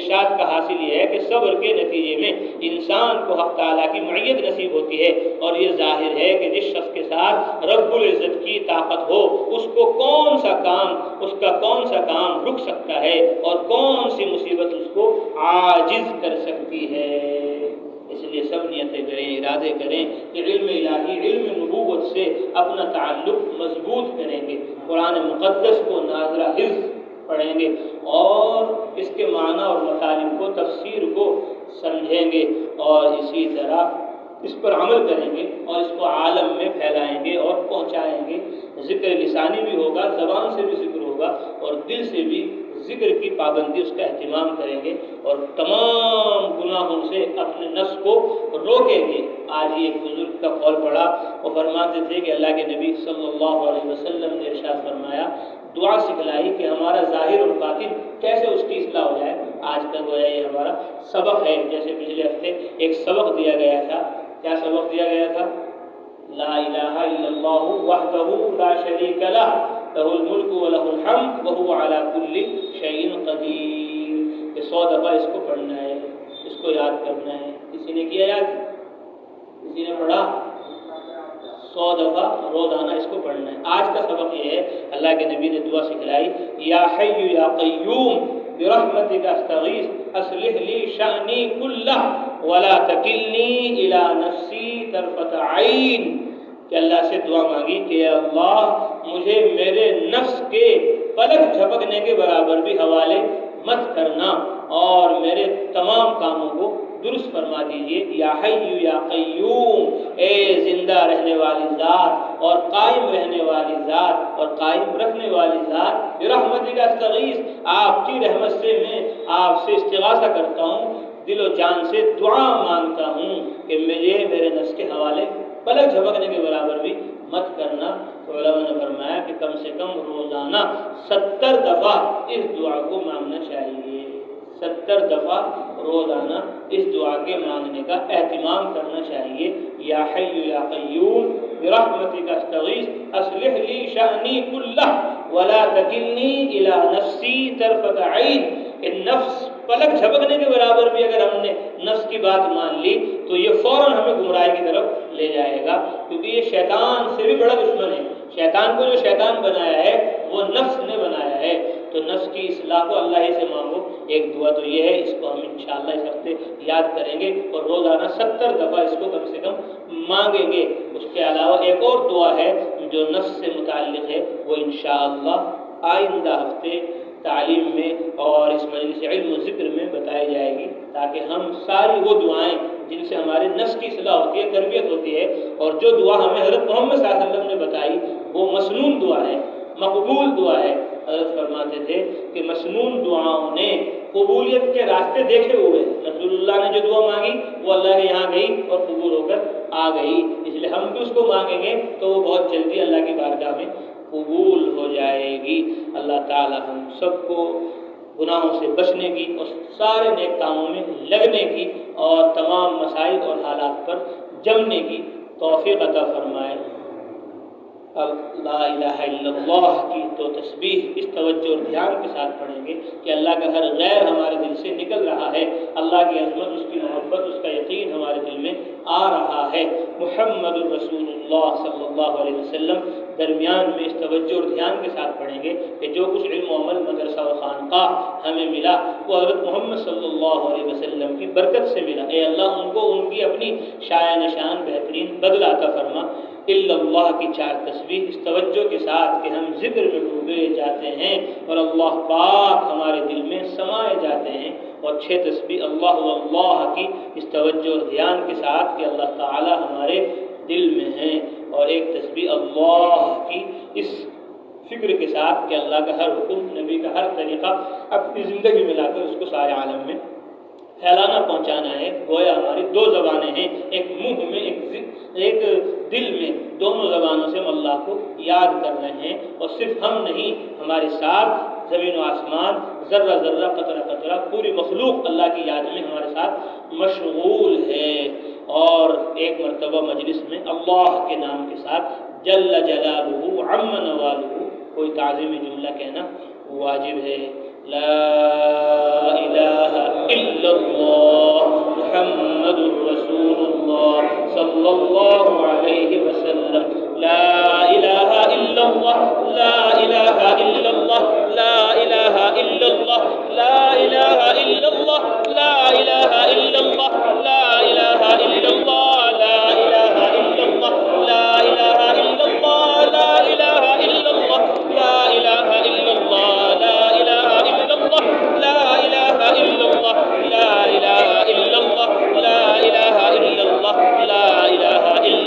ارشاد کا حاصل یہ ہے کہ صبر کے نتیجے میں انسان کو حق تعالیٰ کی معیت نصیب ہوتی ہے، اور یہ ظاہر ہے کہ جس شخص کے ساتھ رب العزت کی طاقت ہو اس کا کون سا کام رک سکتا ہے اور کون سی مصیبت اس کو عاجز کر سکتی ہے۔ اس لیے سب نیتیں کریں، ارادے کریں کہ علم الہی، علم نبوت سے اپنا تعلق مضبوط کریں گے، قرآن مقدس کو ناظرہ حفظ پڑھیں گے اور اس کے معنی اور مطالب کو، تفسیر کو سمجھیں گے، اور اسی طرح اس پر عمل کریں گے اور اس کو عالم میں پھیلائیں گے اور پہنچائیں گے۔ ذکر لسانی بھی ہوگا، زبان سے بھی ذکر ہوگا، اور دل سے بھی ذکر کی پابندی، اس کا اہتمام کریں گے، اور تمام گناہوں سے اپنے نفس کو روکیں گے۔ آج ہی ایک بزرگ کا قول پڑھا، وہ فرماتے تھے کہ اللہ کے نبی صلی اللہ علیہ وسلم نے ارشاد فرمایا، دعا سکھلائی کہ ہمارا ظاہر اور باطن کیسے اس کی اصلاح ہو جائے۔ آج کا گویا یہ ہمارا سبق ہے، جیسے پچھلے ہفتے ایک سبق دیا گیا تھا۔ کیا سبق دیا گیا تھا؟ لا الہ الا اللہ وحدہ لا شریک لہ لہ الملک ولہ الحمد وہو علی کل شیء قدیر۔ کہ 100 دفعہ اس کو پڑھنا ہے، اس کو یاد کرنا ہے۔ کسی نے کیا یاد؟ کسی نے پڑھا؟ 100 دفعہ روزانہ اس کو پڑھنا ہے۔ آج کا سبق یہ ہے، اللہ کے نبی نے دعا سکھلائی، یا حی یا قیوم برحمتک استغیث اصلح لی شأنی کلہ ولا تکلنی الی نفسی طرفۃ عین۔ کہ اللہ سے دعا مانگی کہ اے اللہ مجھے میرے نفس کے پلک جھپکنے کے برابر بھی حوالے مت کرنا، اور میرے تمام کاموں کو درست فرما دیجئے۔ یا حی یا قیوم، اے زندہ رہنے والی ذات اور قائم رہنے والی ذات اور قائم رکھنے والی ذات، برحمتک استغیث، آپ کی رحمت سے میں آپ سے استغاثہ کرتا ہوں، دل و جان سے دعا مانگتا ہوں کہ مجھے میرے نفس کے حوالے پلک جھپکنے کے برابر بھی مت کرنا۔ تو علماء نے فرمایا کہ کم سے کم روزانہ 70 دفعہ اس دعا کو مانگنا چاہیے۔ 70 دفعہ روزانہ اس دعا کے مانگنے کا اہتمام کرنا چاہیے۔ یا حی یا قیوم برحمتک استغیث اصلح لی شأنی کلہ ولا تکلنی الی نفسی طرفۃ عین۔ کہ نفس پلک جھپکنے کے برابر بھی اگر ہم نے نفس کی بات مان لی تو یہ فوراً ہمیں گمراہی کی طرف لے جائے گا، کیونکہ یہ شیطان سے بھی بڑا دشمن ہے۔ شیطان کو جو شیطان بنایا ہے وہ نفس نے بنایا ہے، تو نفس کی اصلاح کو اللہ ہی سے مانگو۔ ایک دعا تو یہ ہے، اس کو ہم انشاءاللہ اس ہفتے یاد کریں گے اور روزانہ 70 دفعہ اس کو کم سے کم مانگیں گے۔ اس کے علاوہ ایک اور دعا ہے جو نفس سے متعلق ہے، وہ انشاءاللہ آئندہ ہفتے تعلیم میں اور اس مجلس علم و ذکر میں بتائی جائے گی، تاکہ ہم ساری وہ دعائیں جن سے ہمارے نفس کی اصلاح ہوتی ہے، تربیت ہوتی ہے، اور جو دعا ہمیں حضرت محمد صلی اللہ علیہ وسلم نے بتائی وہ مسنون دعا ہے، مقبول دعا ہے۔ حضرت فرماتے تھے کہ مسنون دعاؤں نے قبولیت کے راستے دیکھے ہوئے، رسول اللہ نے جو دعا مانگی وہ اللہ کے یہاں گئی اور قبول ہو کر آ گئی، اس لیے ہم بھی اس کو مانگیں گے تو وہ بہت جلدی اللہ کی بارگاہ میں قبول ہو جائے گی۔ اللہ تعالی ہم سب کو گناہوں سے بچنے کی اور سارے نیک کاموں میں لگنے کی اور تمام مسائل اور حالات پر جمنے کی توفیق عطا فرمائے۔ اب لا الہ الا اللہ کی تو تسبیح اس توجہ اور دھیان کے ساتھ پڑھیں گے کہ اللہ کا ہر غیر ہمارے دل سے نکل رہا ہے، اللہ کی عظمت، اس کی محبت، اس کا یقین ہمارے دل میں آ رہا ہے۔ محمد الرسول اللہ صلی اللہ علیہ وسلم درمیان میں اس توجہ اور دھیان کے ساتھ پڑھیں گے کہ جو کچھ علم و عمل مدرسہ و خانقاہ ہمیں ملا وہ حضرت محمد صلی اللہ علیہ وسلم کی برکت سے ملا۔ اے اللہ ان کو ان کی اپنی شایع نشان بہترین بدلہ عطا فرما۔ الا اللہ کی 4 تسبیح اس توجہ کے ساتھ کہ ہم ذکر میں ڈوبے جاتے ہیں اور اللہ پاک ہمارے دل میں سمائے جاتے ہیں، اور 6 تسبیح اللہ واللہ کی اس توجہ اور دھیان کے ساتھ کہ اللہ تعالی ہمارے دل میں ہیں، اور 1 تسبیح اللہ کی اس فکر کے ساتھ کہ اللہ کا ہر حکم، نبی کا ہر طریقہ اپنی زندگی میں لا کر اس کو سارے عالم میں پھیلانا پہنچانا ہے۔ گویا ہماری 2 زبانیں ہیں، ایک منہ میں ایک دل میں، دونوں زبانوں سے ہم اللہ کو یاد کر رہے ہیں، اور صرف ہم نہیں، ہمارے ساتھ زمین و آسمان، ذرہ ذرہ، قطرہ قطرہ، پوری مخلوق اللہ کی یاد میں ہمارے ساتھ مشغول ہے۔ اور ایک مرتبہ مجلس میں اللہ کے نام کے ساتھ جل جلالہ عم نوالہ کوئی تعظیمی جملہ کہنا واجب ہے۔ لا الہ सल्लल्लाहु अलैहि वसल्लम। ला इलाहा इल्लल्लाह, ला इलाहा इल्लल्लाह, ला इलाहा इल्लल्लाह, ला इलाहा इल्लल्लाह, ला इलाहा इल्लल्लाह, ला इलाहा इल्लल्लाह, ला इलाहा इल्लल्लाह, ला इलाहा इल्लल्लाह, ला इलाहा इल्लल्लाह, ला इलाहा इल्लल्लाह, ला इलाहा इल्लल्लाह, ला इलाहा इल्लल्लाह, ला इलाहा इल्लल्लाह, ला इलाहा इल्लल्लाह, ला इलाहा इल्लल्लाह।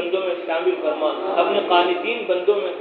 बंदों में शामिल फरमा, अपने कानितीन बंदों में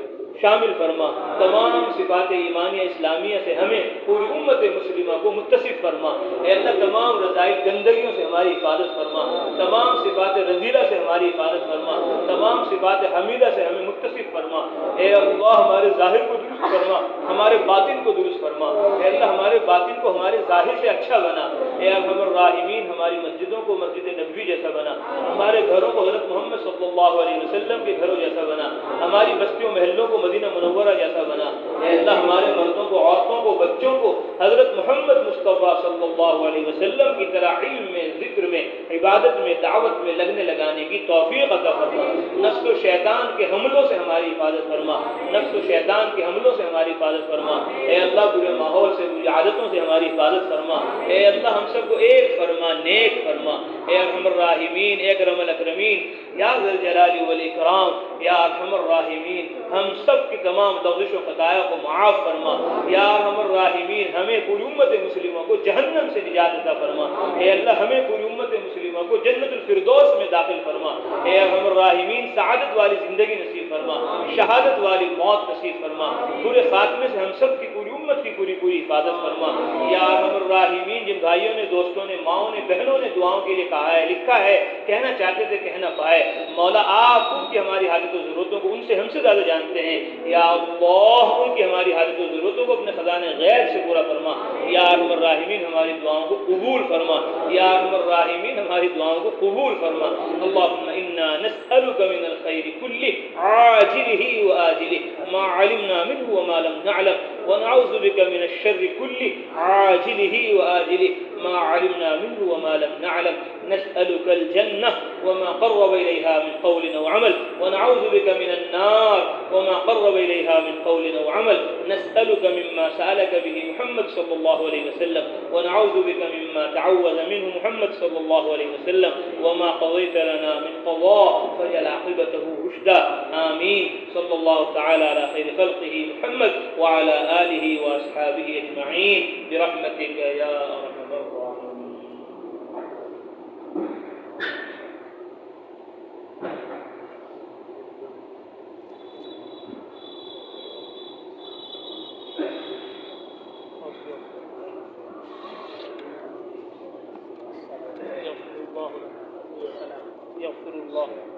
شامل فرما، تمام صفات ایمانیہ اسلامیہ سے ہمیں پوری امت مسلمہ کو متصف فرما، اے اللہ تمام رذائل گندگیوں سے ہماری حفاظت فرما، تمام صفات رذیلہ سے ہماری حفاظت فرما، تمام صفات حمیدہ سے ہمیں متصف فرما، اے اللہ ہمارے ظاہر کو درست فرما، ہمارے باطن کو درست فرما، اے اللہ ہمارے باطن کو ہمارے ظاہر سے اچھا بنا، اے ارحم الراحمین ہماری مسجدوں کو مسجد نبوی جیسا بنا، ہمارے گھروں کو حضرت محمد صلی اللہ علیہ وسلم کے گھروں جیسا بنا، ہماری بستیوں محلوں کو مدینہ منورہ جیسا بنا، اے اللہ ہمارے مردوں کو، عورتوں کو، بچوں کو حضرت محمد مصطفیٰ صلی اللہ علیہ وسلم کی طرح علم میں، ذکر میں، عبادت میں، دعوت میں لگنے لگانے کی توفیق عطا فرما، نفس و شیطان کے حملوں سے ہماری حفاظت فرما، نفس و شیطان کے حملوں سے ہماری حفاظت فرما، اے اللہ برے ماحول سے، بری عادتوں سے ہماری حفاظت فرما، اے اللہ ہم سب کو ایک فرما، نیک فرما، اے ارحم الراحمین، اے اکرم الاکرمین، یا ذی الجلال والاکرام، یا ارحم الراحمین ہم سب کی تمام لغزش و خطایا کو معاف فرما، یا ارحم الراحمین ہمیں پوری امت مسلموں کو جہنم سے نجات عطا فرما، اے اللہ ہمیں پوری امت مسلموں کو جنت الفردوس میں داخل فرما، اے ارحم الراحمین سعادت والی زندگی نصیب فرما، شہادت والی موت نصیب فرما، برے خاتمے سے ہم سب کی پوری امت کی پوری حفاظت فرما، یا ارحم الراحمین جن بھائیوں نے، دوستوں نے، ماؤں نے، بہنوں نے دعاؤں کے لیے کہا ہے، لکھا ہے، کہنا چاہتے تھے کہہ نہ پائے، مولا آپ ان کی ہماری حاجت و ضرورتوں کو ان سے ہم سے زیادہ جانتے ہیں، یا اللہ ان کی ہماری حاجت و ضرورتوں کو اپنے خزانے غیب سے پورا فرما، یا ارحم الراحمین ہماری دعاؤں کو قبول فرما، یا ارحم الراحمین ہماری دعاؤں کو قبول فرما، اللهم انا نسألك من الخير كله عاجله وآجله ما علمنا منه وما لم نعلم ونعوذ بك من الشر كله عاجله وآجله ما علمنا منه وما لم نعلم، نسألك الجنة وما قرب إليها من قول أو عمل، ونعوذ بك من النار وما قرب إليها من قول أو عمل، نسألك مما سألك به محمد صلى الله عليه وسلم، ونعوذ بك مما تعوذ منه محمد صلى الله عليه وسلم، وما قضيت لنا من قضاء فجعل عاقبته رشدا، آمين. صلى الله تعالى على خير خلقه محمد وعلى آله وأصحابه أجمعين برحمتك يا أرحم الراحمين. يغفر الله لنا.